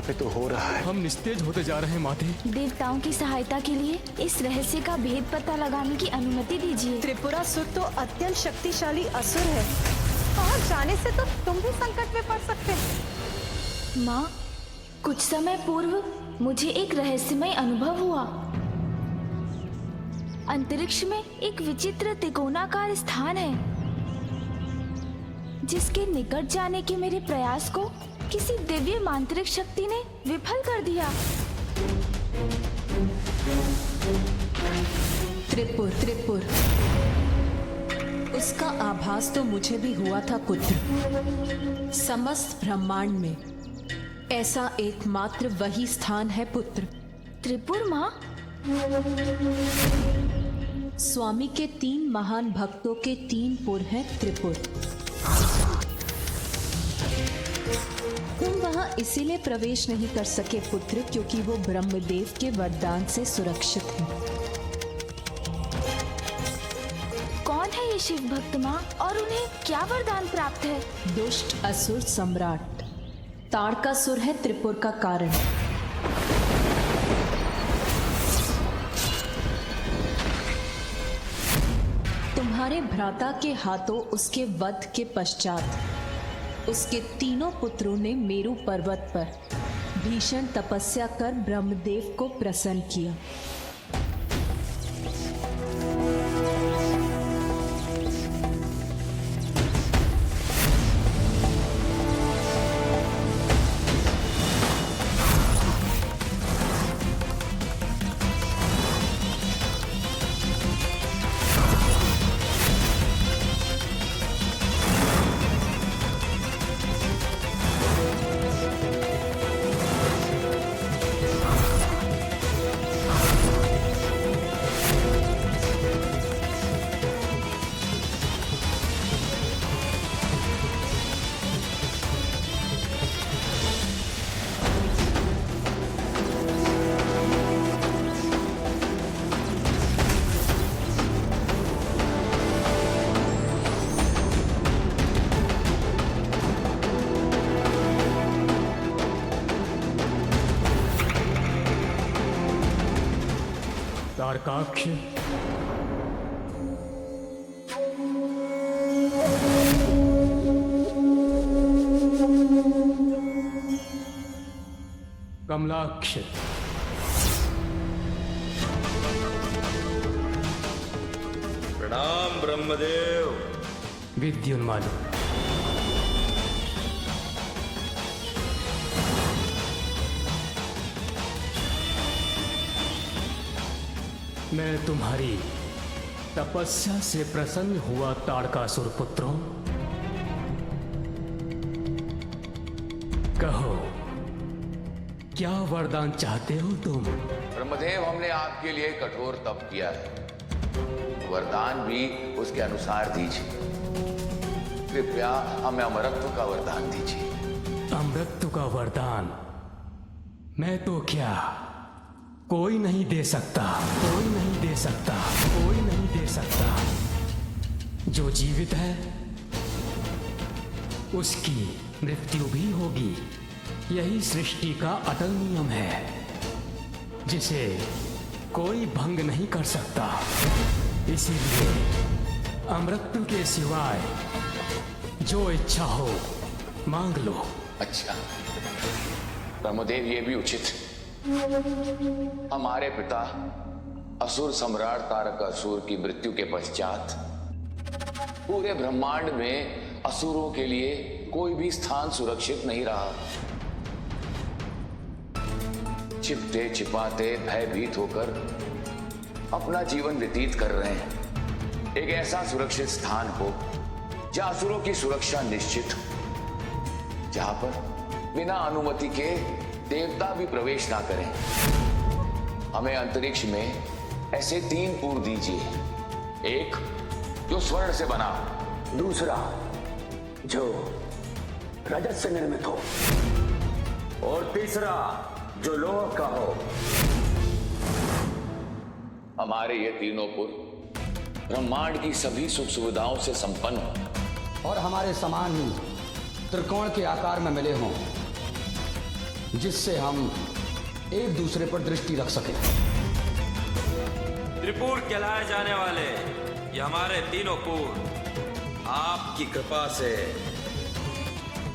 स्थापित तो हो रहा है। हम निस्तेज होते जा रहे हैं माते। देवताओं की सहायता के लिए इस रहस्य का भेद पता लगाने की अनुमति दीजिए। त्रिपुरासुर तो अत्यंत शक्तिशाली असुर है। वहाँ जाने से तो तुम भी संकट में पड़ सकते हो। माँ, कुछ समय पूर्व मुझे एक रहस्यमय अनुभव हुआ। अंतरिक्ष में एक विचित्र त्रिकोणाकार स्थान है, जिसके निकट जाने के मेरे प्रयास को किसी दिव्य मांत्रिक शक्ति ने विफल कर दिया। त्रिपुर उसका आभास तो मुझे भी हुआ था पुत्र। समस्त ब्रह्मांड में ऐसा एकमात्र वही स्थान है पुत्र। त्रिपुर माँ? स्वामी के 3 महान भक्तों के 3 पुर हैं त्रिपुर। तुम वहां इसीलिए प्रवेश नहीं कर सके पुत्र, क्योंकि वो ब्रह्मदेव के वरदान से सुरक्षित हैं। कौन है ये शिव भक्त माँ और उन्हें क्या वरदान प्राप्त है? दुष्ट असुर सम्राट ताड़कासुर है त्रिपुर का कारण। तुम्हारे भ्राता के हाथों उसके वध के पश्चात उसके 3 पुत्रों ने मेरु पर्वत पर भीषण तपस्या कर ब्रह्मदेव को प्रसन्न किया। तारकाक्ष, कमलाक्ष, प्रणाम ब्रह्मदेव। विद्युन्माली, मैं तुम्हारी तपस्या से प्रसन्न हुआ ताड़कासुर पुत्रों। कहो, क्या वरदान चाहते हो तुम? ब्रह्मदेव, हमने आपके लिए कठोर तप किया है, वरदान भी उसके अनुसार दीजिए। कृपया हमें अमरत्व का वरदान दीजिए। अमरत्व का वरदान मैं तो क्या कोई नहीं दे सकता, कोई नहीं दे सकता, कोई नहीं दे सकता। जो जीवित है उसकी मृत्यु भी होगी। यही सृष्टि का अटल नियम है, जिसे कोई भंग नहीं कर सकता। इसीलिए अमृत्यु के सिवाय जो इच्छा हो मांग लो। अच्छा ब्रह्मदेव, ये भी उचित। हमारे पिता असुर सम्राट तारकासुर की मृत्यु के पश्चात पूरे ब्रह्मांड में असुरों के लिए कोई भी स्थान सुरक्षित नहीं रहा। छिपते छिपाते भयभीत होकर अपना जीवन व्यतीत कर रहे हैं। एक ऐसा सुरक्षित स्थान हो जहां असुरों की सुरक्षा निश्चित हो, जहां पर बिना अनुमति के देवता भी प्रवेश ना करें। हमें अंतरिक्ष में ऐसे 3 पुर दीजिए। एक जो स्वर्ण से बना, दूसरा जो रजत से निर्मित हो, और तीसरा जो लोह का हो। हमारे ये तीनों पुर ब्रह्मांड की सभी सुख सुविधाओं से संपन्न हो और हमारे समान ही त्रिकोण के आकार में मिले हों। जिससे हम एक दूसरे पर दृष्टि रख सकें। त्रिपुर कहलाए जाने वाले ये हमारे तीनों पुर आपकी कृपा से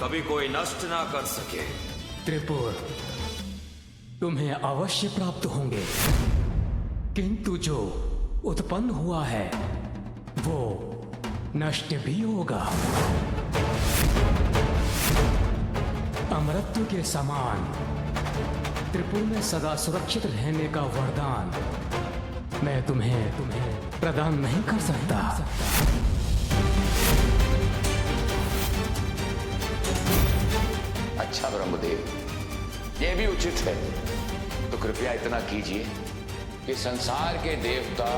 कभी कोई नष्ट ना कर सके। त्रिपुर तुम्हें अवश्य प्राप्त होंगे, किंतु जो उत्पन्न हुआ है वो नष्ट भी होगा। अमरत्व के समान त्रिपुर में सदा सुरक्षित रहने का वरदान मैं तुम्हें प्रदान नहीं कर सकता। अच्छा ब्रह्मदेव, ये भी उचित है, तो कृपया इतना कीजिए कि संसार के देवता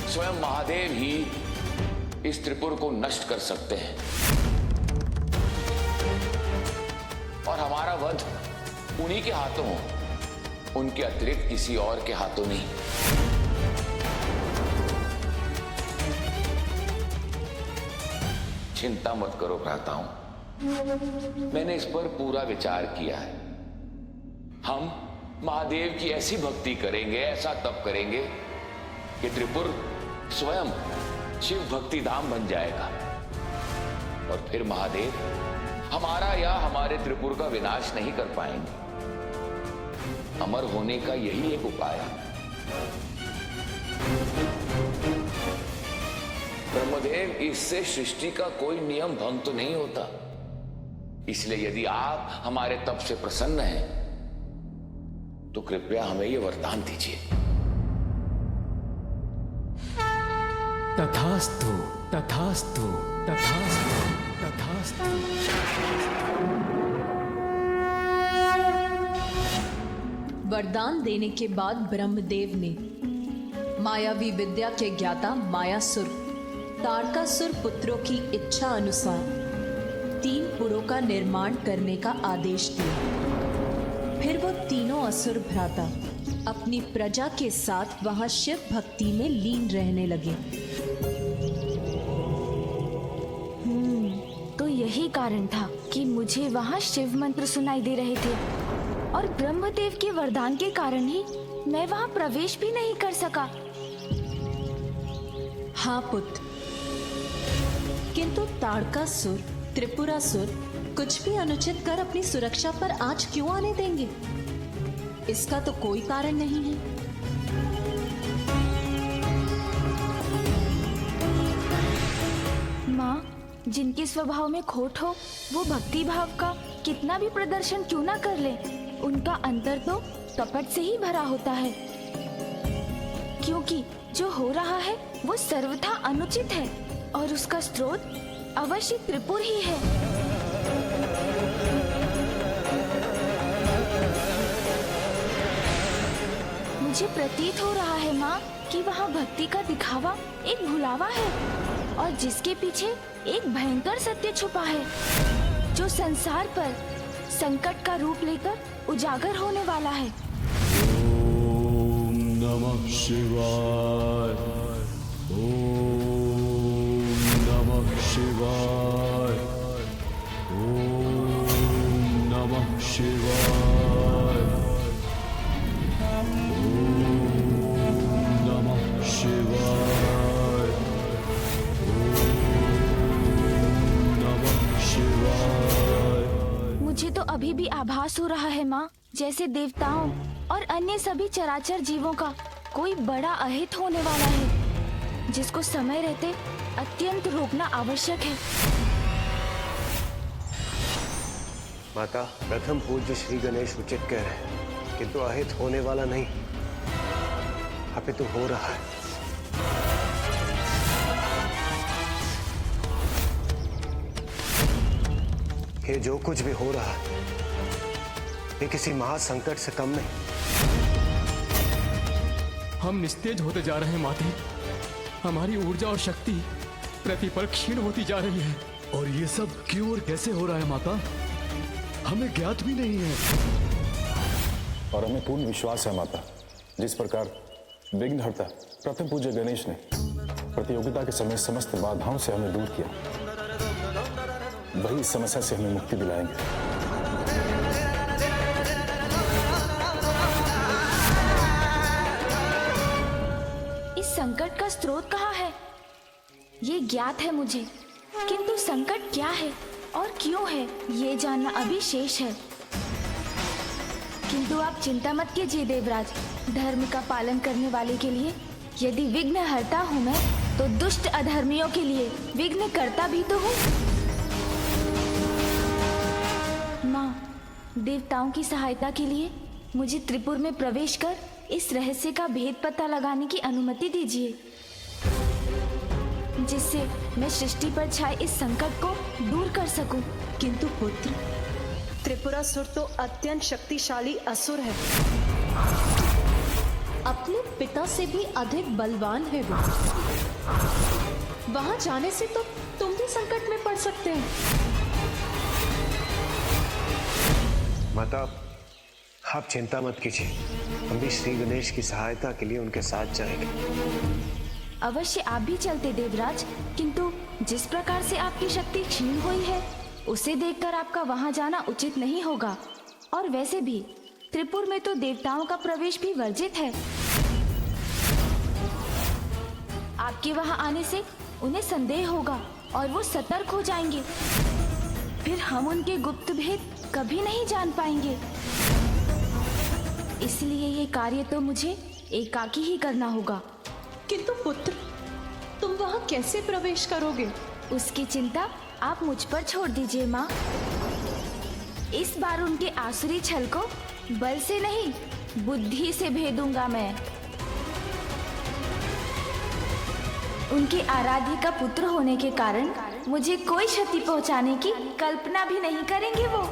स्वयं महादेव ही इस त्रिपुर को नष्ट कर सकते हैं और हमारा वध उन्हीं के हाथों हो, उनके अतिरिक्त किसी और के हाथों नहीं। चिंता मत करो भ्राताओं, मैंने इस पर पूरा विचार किया है। हम महादेव की ऐसी भक्ति करेंगे, ऐसा तप करेंगे कि त्रिपुर स्वयं शिव भक्ति धाम बन जाएगा और फिर महादेव हमारा या हमारे त्रिपुर का विनाश नहीं कर पाएंगे। अमर होने का यही एक उपाय है। ब्रह्मदेव, इससे सृष्टि का कोई नियम भंग तो नहीं होता, इसलिए यदि आप हमारे तप से प्रसन्न हैं तो कृपया हमें यह वरदान दीजिए। तथास्तु तथास्तु तथास्तु तथास्तु। वरदान देने के बाद ब्रह्मदेव ने मायावी विद्या के ज्ञाता मायासुर तारकासुर पुत्रों की इच्छा अनुसार 3 पुरों का निर्माण करने का आदेश दिया। फिर वो तीनों असुर भ्राता अपनी प्रजा के साथ वहां शिव भक्ति में लीन रहने लगे। तो यही कारण था कि मुझे वहाँ शिव मंत्र सुनाई दे रहे थे और ब्रह्मदेव के वरदान के कारण ही मैं वहाँ प्रवेश भी नहीं कर सका। हाँ पुत्र, किंतु ताड़कासुर त्रिपुरासुर कुछ भी अनुचित कर अपनी सुरक्षा पर आंच क्यों आने देंगे? इसका तो कोई कारण नहीं है। माँ, जिनके स्वभाव में खोट हो वो भक्ति भाव का कितना भी प्रदर्शन क्यों ना कर ले, उनका अंतर तो कपट से ही भरा होता है, क्योंकि जो हो रहा है वो सर्वथा अनुचित है और उसका स्रोत अवश्य त्रिपुर ही है। मुझे प्रतीत हो रहा है माँ कि वहाँ भक्ति का दिखावा एक भुलावा है और जिसके पीछे एक भयंकर सत्य छुपा है जो संसार पर संकट का रूप लेकर उजागर होने वाला है। ओम नमः शिवाय। ओम नमः शिवाय। ओम नमः शिवाय। ओम नमः शिवाय। ओम नमः शिवाय। मुझे तो अभी भी आभास हो रहा है माँ, जैसे देवताओं और अन्य सभी चराचर जीवों का कोई बड़ा अहित होने वाला है जिसको समय रहते अत्यंत रोकना आवश्यक है। माता, प्रथम पूज्य श्री गणेश उचित कह रहे हैं, किंतु अहित होने वाला नहीं अपितु हो रहा है। ये जो कुछ भी हो रहा है ये किसी महासंकट से कम नहीं। हम निस्तेज होते जा रहे हैं माते, हमारी ऊर्जा और शक्ति प्रतिपल क्षीण होती जा रही है। और ये सब क्यों और कैसे हो रहा है माता, हमें ज्ञात भी नहीं है। और हमें पूर्ण विश्वास है माता, जिस प्रकार विघ्नहर्ता प्रथम पूज्य गणेश ने प्रतियोगिता के समय समस्त बाधाओं से हमें दूर किया, वही इस समस्या से हमें मुक्ति दिलाएंगे। संकट का स्रोत कहाँ है ये ज्ञात है मुझे, किंतु संकट क्या है और क्यों है ये जानना अभी शेष है। किंतु आप चिंता मत कीजिए देवराज, धर्म का पालन करने वाले के लिए यदि विघ्न हरता हूँ मैं, तो दुष्ट अधर्मियों के लिए विघ्न करता भी तो हूँ। माँ, देवताओं की सहायता के लिए मुझे त्रिपुर में प्रवेश कर इस रहस्य का भेद पता लगाने की अनुमति दीजिए, जिससे मैं सृष्टि पर छाए इस संकट को दूर कर सकूं। किंतु पुत्र, त्रिपुरासुर तो अत्यंत शक्तिशाली असुर है, अपने पिता से भी अधिक बलवान है वो। वहां जाने से तो तुम भी संकट में पड़ सकते हैं। माता, आप चिंता मत कीजिए, हम भी श्री गणेश की सहायता के लिए उनके साथ जाएंगे। अवश्य आप भी चलते देवराज, किंतु जिस प्रकार से आपकी शक्ति क्षीण हुई है उसे देखकर आपका वहां जाना उचित नहीं होगा। और वैसे भी त्रिपुर में तो देवताओं का प्रवेश भी वर्जित है। आपके वहां आने से उन्हें संदेह होगा और वो सतर्क हो जाएंगे, फिर हम उनके गुप्त भेद कभी नहीं जान पाएंगे। इसलिए ये कार्य तो मुझे एकाकी ही करना होगा। किंतु पुत्र, तुम वहां कैसे प्रवेश करोगे? उसकी चिंता आप मुझ पर छोड़ दीजिए माँ। इस बार उनके आसुरी छल को बल से नहीं, बुद्धि से भेदूंगा मैं। उनके आराध्य का पुत्र होने के कारण मुझे कोई क्षति पहुंचाने की कल्पना भी नहीं करेंगे वो।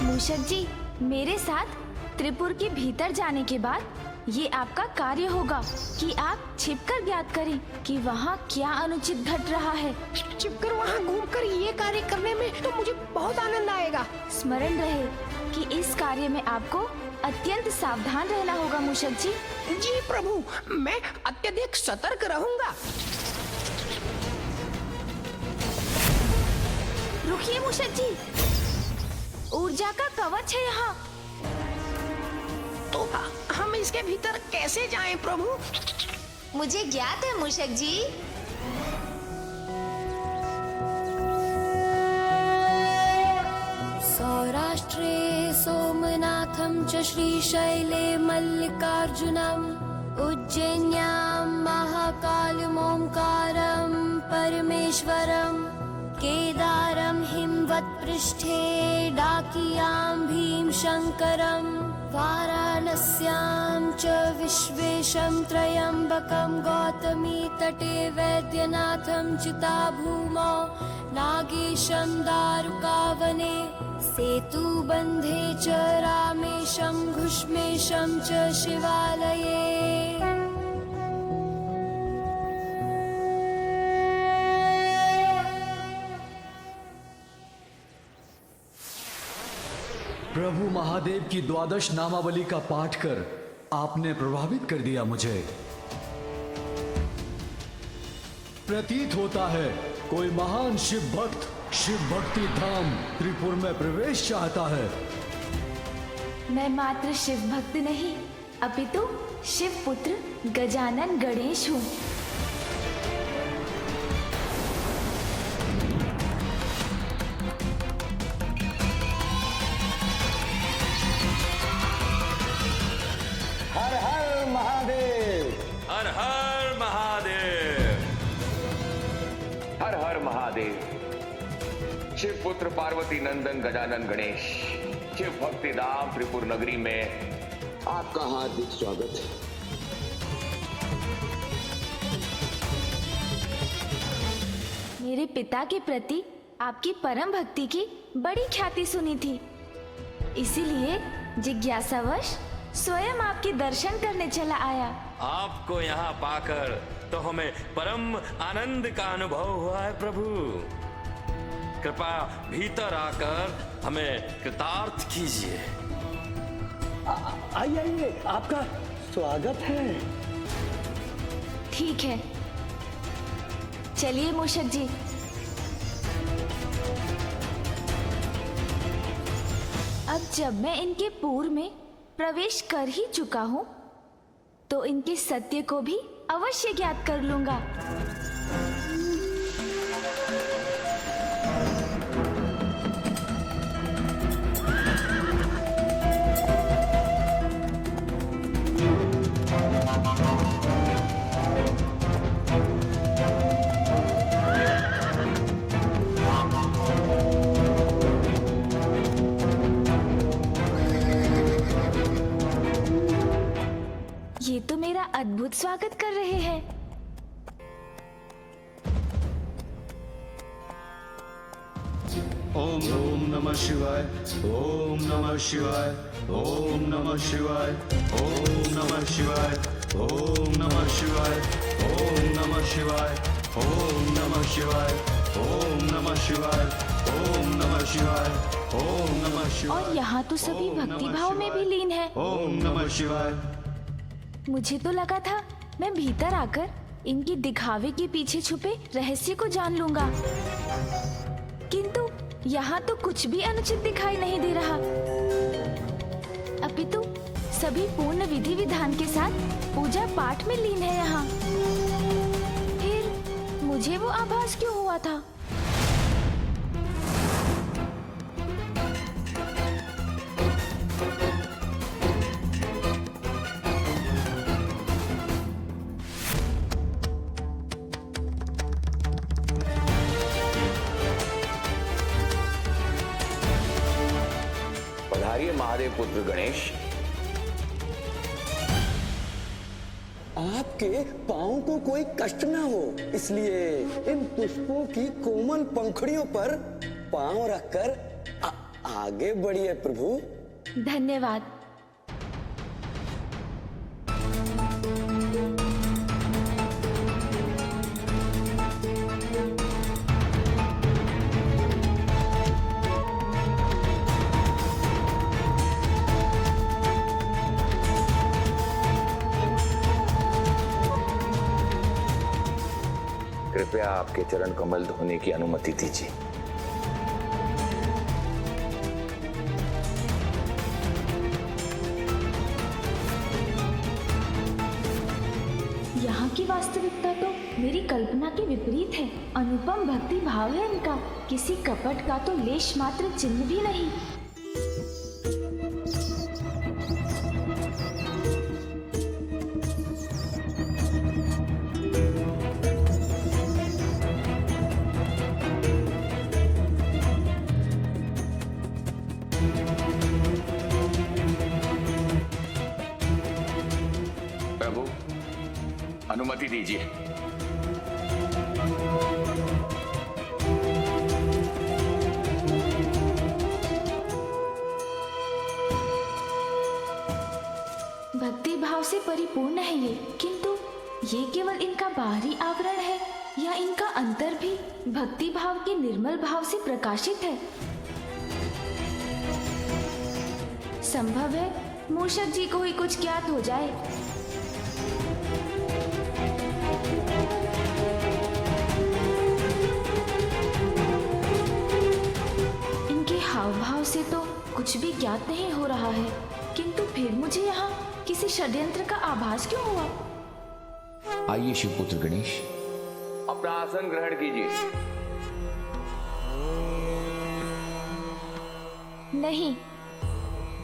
मूषक जी, मेरे साथ त्रिपुर के भीतर जाने के बाद ये आपका कार्य होगा कि आप छिपकर ज्ञात करें कि वहाँ क्या अनुचित घट रहा है। छिपकर वहाँ घूमकर ये कार्य करने में तो मुझे बहुत आनंद आएगा। स्मरण रहे कि इस कार्य में आपको अत्यंत सावधान रहना होगा मूषक जी। जी प्रभु, मैं अत्यधिक सतर्क रहूंगा। रुकिए मूषक जी, ऊर्जा का कवच है यहाँ। तो हम इसके भीतर कैसे जाएं प्रभु? मुझे ज्ञात है मूषक जी। सौराष्ट्रे सोमनाथं च श्रीशैले मल्लिकार्जुनम् उज्जैन्यां महाकालमोंकारं परमेश्वरम् केदारं हिमवत्पृष्ठे डाकियां भीमशङ्करम् वाराणस्यां च विश्वेशं त्र्यम्बकं गौतमी तटे वैद्यनाथं चिताभूमौ नागेशं दारुकावने सेतुबन्धे च रामेशं घुष्मेशं च शिवालये। प्रभु महादेव की द्वादश नामावली का पाठ कर आपने प्रभावित कर दिया मुझे। प्रतीत होता है कोई महान शिव भक्त शिव भक्ति धाम त्रिपुर में प्रवेश चाहता है। मैं मात्र शिव भक्त नहीं, अपितु शिव पुत्र गजानन गणेश हूँ। हर हर महादेव, हर हर महादेव, हर हर महादेव। शिव पुत्र पार्वती नंदन गजानन गणेश शिव भक्ति धाम त्रिपुर नगरी में आपका हार्दिक स्वागत है। मेरे पिता के प्रति आपकी परम भक्ति की बड़ी ख्याति सुनी थी, इसीलिए जिज्ञासावश स्वयं आपके दर्शन करने चला आया। आपको यहाँ पाकर तो हमें परम आनंद का अनुभव हुआ है प्रभु। कृपया भीतर आकर हमें कृतार्थ कीजिए। आइए आइए, आपका स्वागत है। ठीक है, चलिए मूषक जी। अब जब मैं इनके पूर में प्रवेश कर ही चुका हूँ, तो इनके सत्य को भी अवश्य ज्ञात कर लूंगा। ये तो मेरा अद्भुत स्वागत कर रहे हैं। ओम नमः शिवाय, ओम नमः शिवाय, ओम नमः शिवाय, ओम नमः शिवाय, ओम नमः शिवाय, ओम नमः शिवाय, ओम नमः शिवाय, ओम नमः शिवाय, ओम नमः शिवाय, ओम नमः शिवाय। और यहाँ तो सभी भक्ति भाव में भी लीन है। ओम नमः शिवाय। मुझे तो लगा था मैं भीतर आकर इनकी दिखावे के पीछे छुपे रहस्य को जान लूंगा, किंतु यहाँ तो कुछ भी अनुचित दिखाई नहीं दे रहा। अपितु सभी पूर्ण विधि विधान के साथ पूजा पाठ में लीन है यहाँ। फिर मुझे वो आभास क्यों हुआ था? महादेव पुत्र गणेश, आपके पांव को कोई कष्ट ना हो, इसलिए इन पुष्पों की कोमल पंखुड़ियों पर पांव रखकर आगे बढ़िए प्रभु। धन्यवाद। कृपया आपके चरण कमल धोने की अनुमति दीजिए। यहाँ की वास्तविकता तो मेरी कल्पना के विपरीत है। अनुपम भक्ति भाव है इनका, किसी कपट का तो लेश मात्र चिन्ह भी नहीं। अनुमति दीजिए। भक्ति भाव से परिपूर्ण है ये, किंतु ये केवल इनका बाहरी आवरण है या इनका अंतर भी भक्ति भाव के निर्मल भाव से प्रकाशित है? संभव है मूषक जी को ही कुछ ज्ञात हो जाए। इनके हाव भाव से तो कुछ भी ज्ञात नहीं हो रहा है, किंतु फिर मुझे यहाँ किसी षड्यंत्र का आभास क्यों हुआ? आइए शिवपुत्र गणेश, अपना आसन ग्रहण कीजिए। नहीं,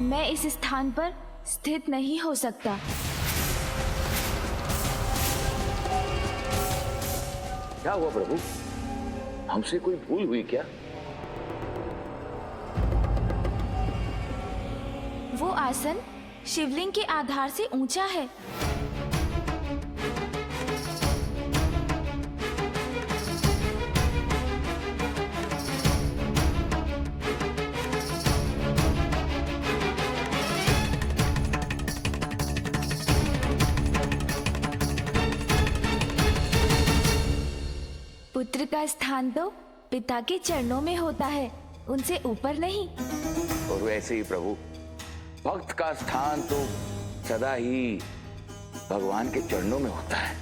मैं इस स्थान पर स्थित नहीं हो सकता। क्या हुआ प्रभु? हमसे कोई भूल हुई क्या? वो आसन शिवलिंग के आधार से ऊंचा है। पुत्र का स्थान तो पिता के चरणों में होता है, उनसे ऊपर नहीं। और वैसे ही प्रभु, भक्त का स्थान तो सदा ही भगवान के चरणों में होता है।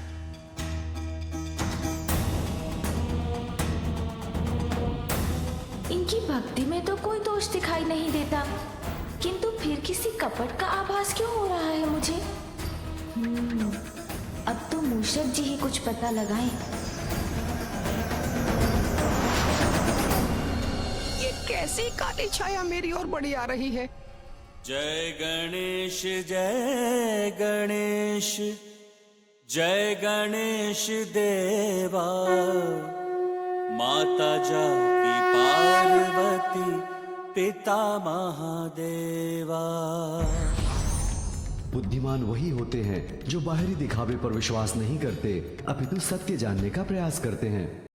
उनकी भक्ति में तो कोई दोष दिखाई नहीं देता, किंतु फिर किसी कपट का आभास क्यों हो रहा है मुझे? अब तो मूषक जी ही कुछ पता लगाएं। ये कैसी काली छाया मेरी ओर बढ़ी आ रही है? जय गणेश जय गणेश, जय गणेश देवा, माता जाकी पार्वती, पिता महादेवा। बुद्धिमान वही होते हैं जो बाहरी दिखावे पर विश्वास नहीं करते, अपितु सत्य जानने का प्रयास करते हैं।